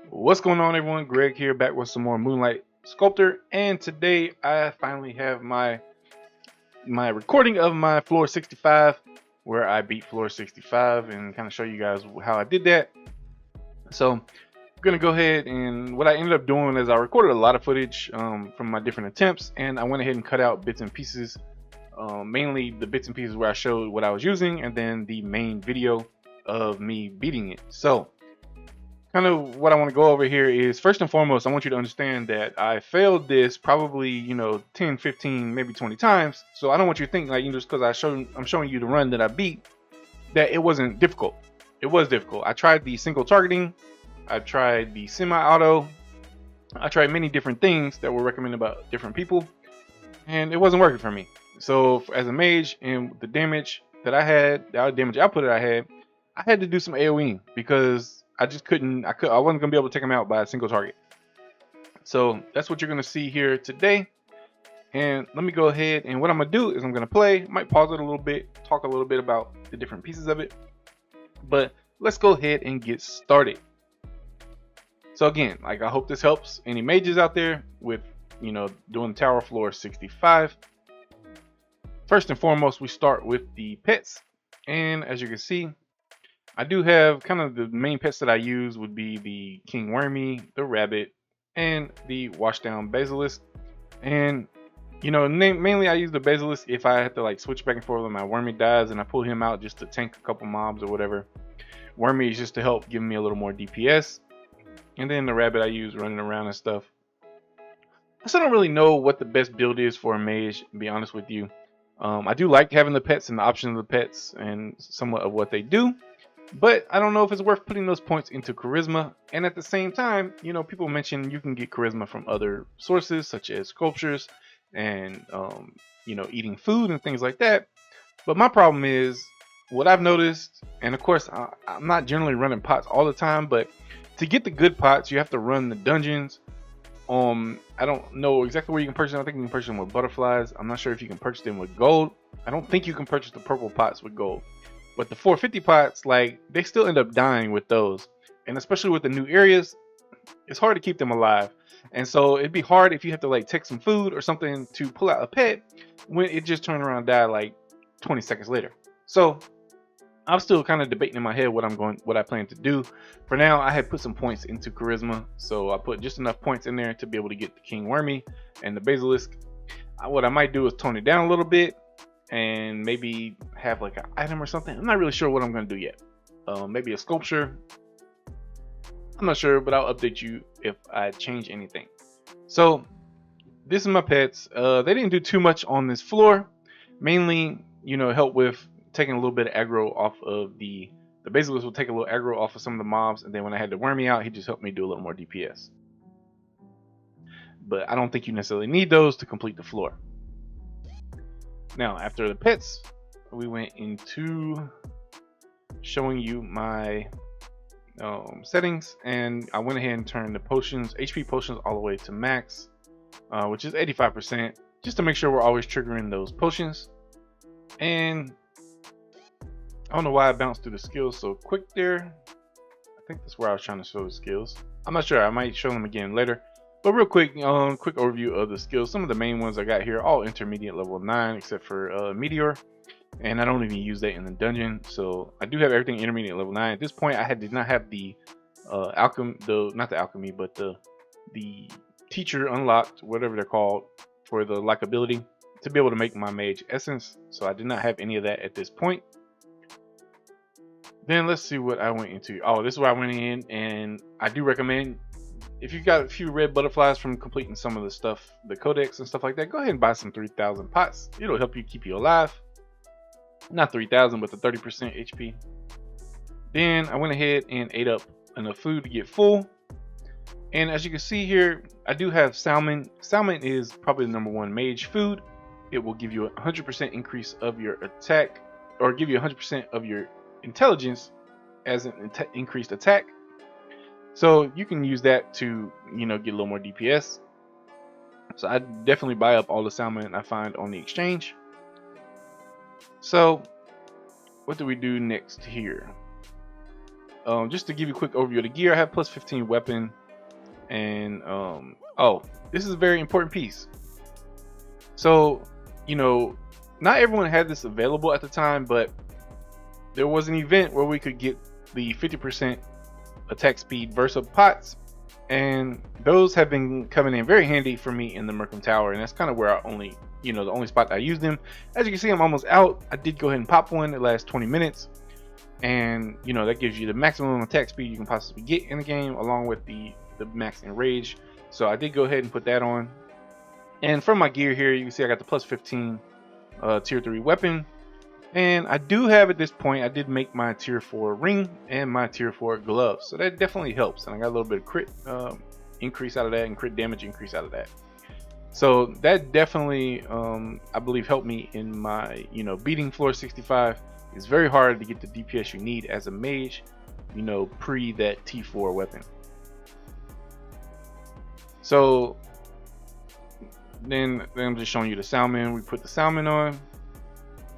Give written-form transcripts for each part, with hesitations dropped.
What's going on, everyone? Greg here, back with some more Moonlight Sculptor, and today I finally have my recording of my floor 65, where I beat floor 65, and kind of show you guys how I did that. So I'm gonna go ahead, and what I ended up doing is I recorded a lot of footage from my different attempts, and I went ahead and cut out bits and pieces, mainly the bits and pieces where I showed what I was using, and then the main video of me beating it. So kind of what I want to go over here is, first and foremost, I want you to understand that I failed this probably, 10, 15, maybe 20 times. So I don't want you to think like, just because I'm showing you the run that I beat, that it wasn't difficult. It was difficult. I tried the single targeting, I tried the semi-auto, I tried many different things that were recommended by different people, and it wasn't working for me. So as a mage, and the damage that I had, the damage output that I had to do some AoEing because I just couldn't. I wasn't gonna be able to take him out by a single target. So that's what you're gonna see here today. And let me go ahead, and what I'm gonna do is I'm gonna play. I might pause it a little bit, talk a little bit about the different pieces of it. But let's go ahead and get started. So again, like, I hope this helps any mages out there with doing Tower Floor 65. First and foremost, we start with the pets, and as you can see, I do have kind of the main pets that I use would be the King Wormy, the rabbit, and the washdown basilisk. And mainly I use the basilisk if I have to like switch back and forth when my Wormy dies, and I pull him out just to tank a couple mobs or whatever. Wormy is just to help give me a little more DPS, and then the rabbit I use running around and stuff. I still don't really know what the best build is for a mage, to be honest with you. I do like having the pets and the option of the pets and somewhat of what they do. But I don't know if it's worth putting those points into charisma. And at the same time, people mention you can get charisma from other sources such as sculptures and, eating food and things like that. But my problem is what I've noticed, and of course, I'm not generally running pots all the time, but to get the good pots, you have to run the dungeons. I don't know exactly where you can purchase them. I think you can purchase them with butterflies. I'm not sure if you can purchase them with gold. I don't think you can purchase the purple pots with gold. But the 450 pots, like, they still end up dying with those. And especially with the new areas, it's hard to keep them alive. And so it'd be hard if you have to like take some food or something to pull out a pet when it just turned around and died like 20 seconds later. So I'm still kind of debating in my head what I plan to do. For now, I had put some points into charisma. So I put just enough points in there to be able to get the King Wormy and the basilisk. What I might do is tone it down a little bit and maybe have like an item or something. I'm not really sure what I'm going to do yet. Maybe a sculpture. I'm not sure, but I'll update you if I change anything. So this is my pets. They didn't do too much on this floor. Mainly, help with taking a little bit of aggro off of the basilisk will take a little aggro off of some of the mobs, and then when I had the Wormy out, he just helped me do a little more DPS. But I don't think you necessarily need those to complete the floor. Now, after the pets, we went into showing you my settings, and I went ahead and turned the potions, HP potions, all the way to max, which is 85%, just to make sure we're always triggering those potions. And I don't know why I bounced through the skills so quick there. I think that's where I was trying to show the skills. I'm not sure. I might show them again later. But real quick, quick overview of the skills. Some of the main ones I got here, all intermediate level 9, except for Meteor. And I don't even use that in the dungeon. So I do have everything intermediate level 9. At this point, I did not have the not the alchemy, but the teacher unlocked, whatever they're called, for the likability to be able to make my mage essence. So I did not have any of that at this point. Then let's see what I went into. Oh, this is where I went in, and I do recommend, if you've got a few red butterflies from completing some of the stuff, the codex and stuff like that, go ahead and buy some 3,000 pots. It'll help you keep you alive. Not 3,000, but the 30% HP. Then I went ahead and ate up enough food to get full. And as you can see here, I do have salmon. Salmon is probably the #1 mage food. It will give you a 100% increase of your attack, or give you 100% of your intelligence as an increased attack. So you can use that to, get a little more DPS. So I definitely buy up all the salmon I find on the exchange. So what do we do next here? just to give you a quick overview of the gear, I have plus 15 weapon, and oh, this is a very important piece. So, you know, not everyone had this available at the time, but there was an event where we could get the 50% attack speed Versa pots, and those have been coming in very handy for me in the Mirkhan Tower, and that's kind of where I only, you know, the only spot I use them. As you can see, I'm almost out. I did go ahead and pop one. It lasts 20 minutes, and you know, that gives you the maximum attack speed you can possibly get in the game, along with the max in rage. So I did go ahead and put that on. And from my gear here, you can see I got the plus 15 tier 3 weapon, and I do have at this point, I did make my tier 4 ring and my tier 4 gloves, so that definitely helps. And I got a little bit of crit increase out of that, and crit damage increase out of that. So that definitely I believe helped me in my, you know, beating floor 65. It's very hard to get the DPS you need as a mage, you know, pre that T4 weapon. So then I'm just showing you the salmon. We put the salmon on,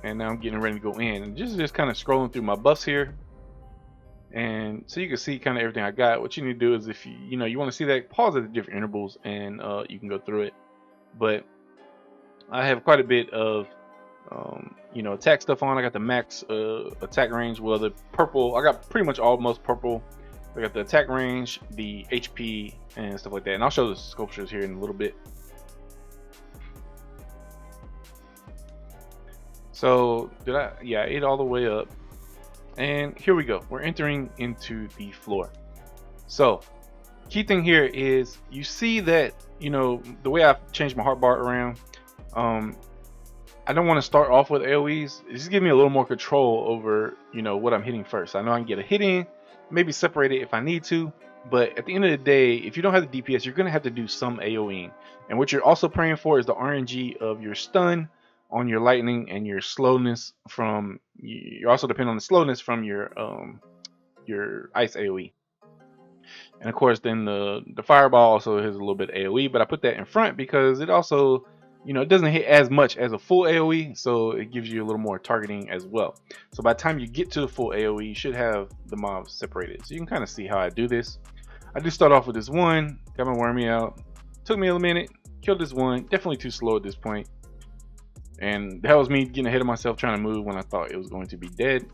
and now I'm getting ready to go in, and just kind of scrolling through my buffs here, and so you can see kind of everything I got. What you need to do is, if you know you want to see that, pause at the different intervals, and you can go through it. But I have quite a bit of you know, attack stuff on. I got the max attack range. Well, the purple, I got pretty much almost purple. I got the attack range, the HP, and stuff like that. And I'll show the sculptures here in a little bit. So yeah, I ate all the way up, and here we go. We're entering into the floor. So key thing here is, you see that, you know, the way I've changed my heart bar around, I don't want to start off with AoEs. Just give me a little more control over, you know, what I'm hitting first. I know I can get a hit in, maybe separate it if I need to, but at the end of the day, if you don't have the DPS, you're going to have to do some AoEing. And what you're also praying for is the RNG of your stun on your lightning, and your slowness from, you also depend on the slowness from your ice AoE. And of course, then the fireball also has a little bit of AoE, but I put that in front because it also, you know, it doesn't hit as much as a full AoE, so it gives you a little more targeting as well. So by the time you get to the full AoE, you should have the mobs separated. So you can kind of see how I do this. I do start off with this one, got my wormy out, took me a minute, killed this one, definitely too slow at this point. And that was me getting ahead of myself, trying to move when I thought it was going to be dead.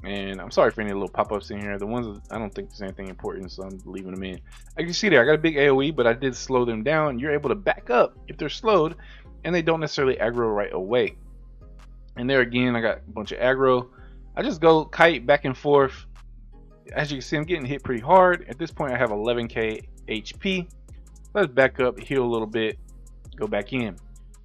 And I'm sorry for any little pop-ups in here. The ones that I don't think there's anything important, so I'm leaving them in. As you can see there, I got a big AoE, but I did slow them down. You're able to back up if they're slowed, and they don't necessarily aggro right away. And there again, I got a bunch of aggro. I just go kite back and forth. As you can see, I'm getting hit pretty hard. At this point, I have 11k HP. Let's back up, heal a little bit, go back in.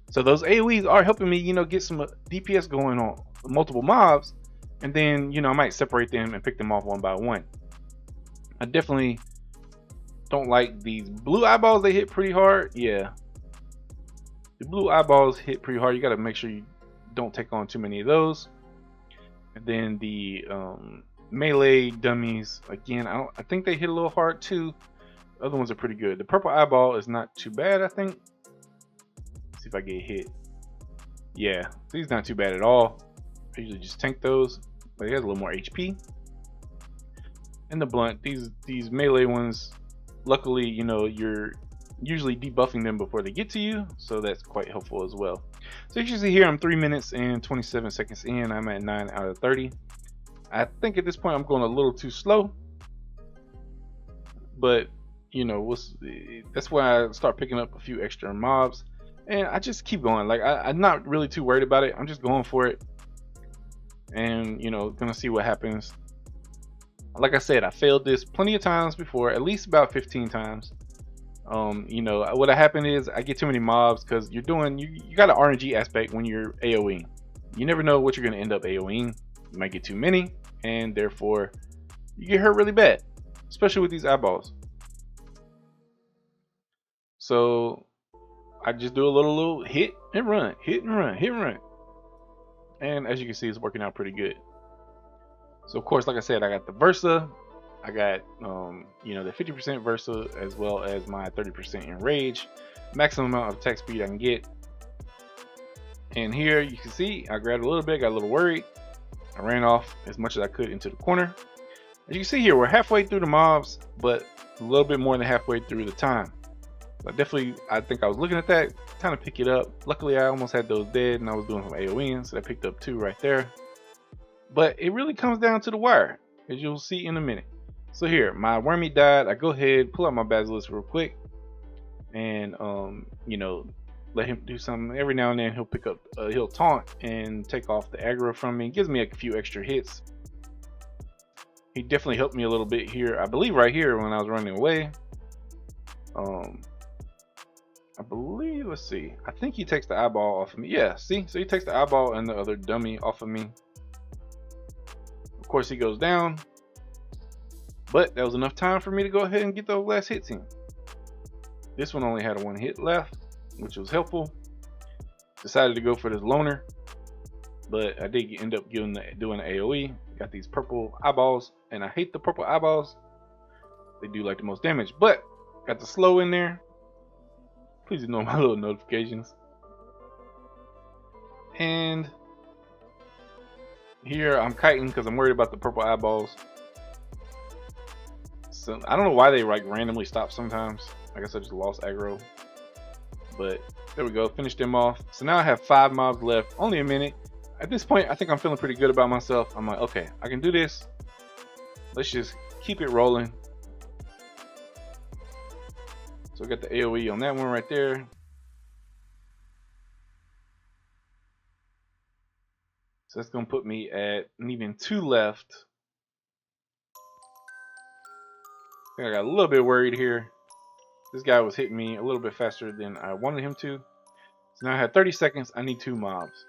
So those AoEs are helping me, you know, get some DPS going on multiple mobs. And then, you know, I might separate them and pick them off one by one. I definitely don't like these blue eyeballs. They hit pretty hard. Yeah, the blue eyeballs hit pretty hard. You got to make sure you don't take on too many of those. And then the melee dummies, again, I think they hit a little hard too. The other ones are pretty good. The purple eyeball is not too bad, I think. Let's see if I get hit. Yeah, he's not too bad at all. I usually just tank those, but he has a little more HP. And the blunt, these melee ones, luckily, you know, you're usually debuffing them before they get to you, so that's quite helpful as well. So you can see here, I'm 3 minutes and 27 seconds in. I'm at 9 out of 30. I think at this point I'm going a little too slow, but you know, that's why I start picking up a few extra mobs, and I just keep going. Like I'm not really too worried about it. I'm just going for it. And you know, gonna see what happens. Like I said, I failed this plenty of times before, at least about 15 times. You know, what happened is I get too many mobs because you're doing, you got an RNG aspect when you're AoEing. You never know what you're gonna end up AoEing. You might get too many, and therefore you get hurt really bad, especially with these eyeballs. So I just do a little hit and run, hit and run, hit and run. And as you can see, it's working out pretty good. So of course, like I said, I got the Versa, I got you know, the 50% Versa, as well as my 30% in rage, maximum amount of attack speed I can get. And here you can see I grabbed a little bit, got a little worried. I ran off as much as I could into the corner, As you can see here, we're halfway through the mobs, but a little bit more than halfway through the time. But definitely, I think I was looking at that, trying to pick it up. Luckily, I almost had those dead, and I was doing some AoEing, so I picked up 2 right there. But it really comes down to the wire, as you'll see in a minute. So here, my wormy died. I go ahead, pull out my basilisk real quick, and you know, let him do something. Every now and then, he'll pick up, he'll taunt and take off the aggro from me. Gives me a few extra hits. He definitely helped me a little bit here. I believe right here when I was running away. I believe, let's see. I think he takes the eyeball off of me. Yeah, see? So he takes the eyeball and the other dummy off of me. Of course, he goes down. But that was enough time for me to go ahead and get those last hits in. This one only had 1 hit left, which was helpful. Decided to go for this loner. But I did end up doing the AoE. Got these purple eyeballs. And I hate the purple eyeballs. They do like the most damage. But got the slow in there. Please ignore my little notifications. And here I'm kiting because I'm worried about the purple eyeballs. So I don't know why they like randomly stop sometimes. I guess I just lost aggro. But there we go, finished them off. So now I have 5 mobs left, only a minute. At this point, I think I'm feeling pretty good about myself. I'm like, okay, I can do this. Let's just keep it rolling. So I got the AoE on that one right there. So that's gonna put me at needing 2 left. I think I got a little bit worried here. This guy was hitting me a little bit faster than I wanted him to. So now I have 30 seconds. I need 2 mobs.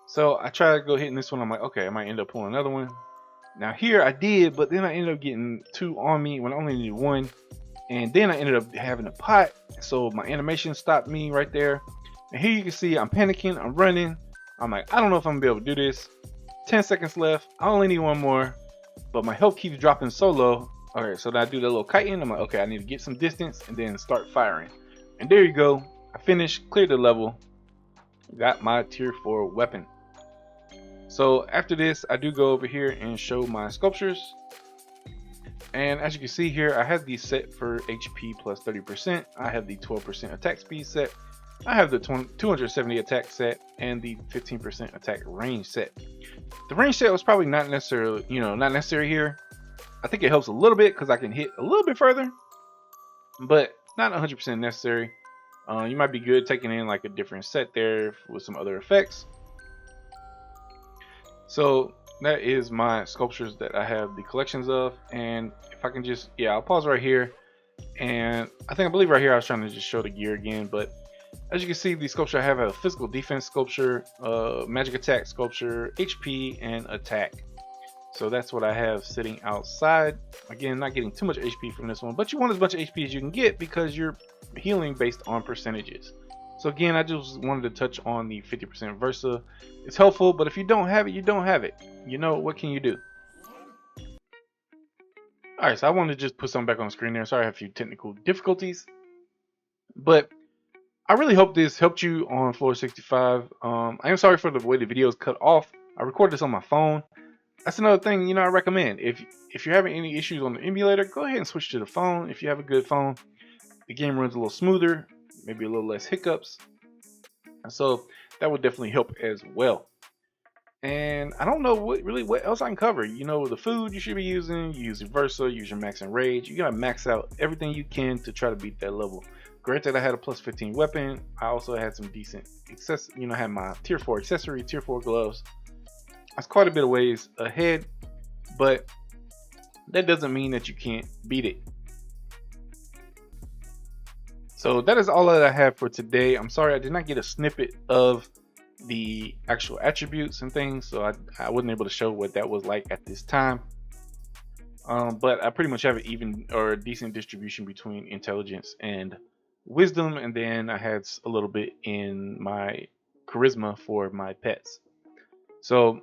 So I try to go hitting this one. I'm like, okay, I might end up pulling another one. Now here I did, but then I ended up getting 2 on me when I only needed 1. And then I ended up having a pot. So my animation stopped me right there. And here you can see I'm panicking. I'm running. I'm like, I don't know if I'm gonna be able to do this. 10 seconds left. I only need 1 more. But my health keeps dropping so low. Okay, so then I do that little kiting. I'm like, okay, I need to get some distance and then start firing. And there you go. I finished, cleared the level. Got my tier 4 weapon. So after this, I do go over here and show my sculptures. And as you can see here, I have the set for HP plus 30%. I have the 12% attack speed set. I have the 270 attack set and the 15% attack range set. The range set was probably not necessarily, not necessary here. I think it helps a little bit because I can hit a little bit further, but not 100% necessary. You might be good taking in like a different set there with some other effects. So that is my sculptures that I have the collections of. And if I can just, I'll pause right here. And I believe right here I was trying to just show the gear again, but as you can see, the sculpture I have a physical defense sculpture, magic attack sculpture, HP, and attack. So that's what I have sitting outside. Again, not getting too much HP from this one, but you want as much HP as you can get because you're healing based on percentages. So again, I just wanted to touch on the 50% Versa. It's helpful, but if you don't have it, you don't have it. What can you do? Alright, so I wanted to just put something back on the screen there. Sorry I have a few technical difficulties. But I really hope this helped you on floor 65. I am sorry for the way the video is cut off. I recorded this on my phone. That's another thing, I recommend. If you're having any issues on the emulator, go ahead and switch to the phone. If you have a good phone, the game runs a little smoother, maybe a little less hiccups. And so that would definitely help as well. And I don't know what else I can cover. The food you should be using, you use your Versa, use your max and rage. You gotta max out everything you can to try to beat that level. Granted, I had a plus 15 weapon. I also had some decent access. I had my tier 4 accessory, tier 4 gloves. I was quite a bit of ways ahead, but that doesn't mean that you can't beat it. So that is all that I have for today. I'm sorry I did not get a snippet of the actual attributes and things, so I wasn't able to show what that was like at this time. But I pretty much have an even or a decent distribution between intelligence and wisdom, and then I had a little bit in my charisma for my pets. So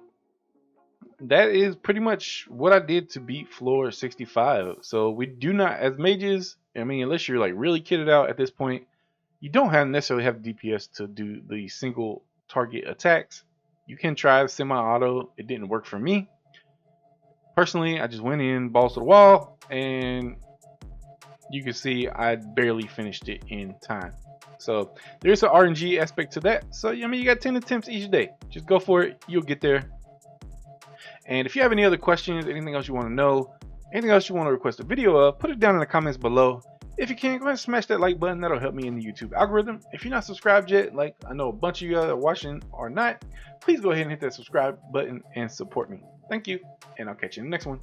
that is pretty much what I did to beat floor 65. So we do not, as mages, unless you're like really kitted out at this point, you don't necessarily have DPS to do the single target attacks. You can try semi-auto. It didn't work for me. Personally, I just went in, balls to the wall, and you can see I barely finished it in time. So there's an RNG aspect to that. So I mean, you got 10 attempts each day. Just go for it. You'll get there. And if you have any other questions, anything else you want to know, anything else you want to request a video of, put it down in the comments below. If you can, go ahead and smash that like button. That'll help me in the YouTube algorithm. If you're not subscribed yet, like I know a bunch of you are watching or not, please go ahead and hit that subscribe button and support me. Thank you, and I'll catch you in the next one.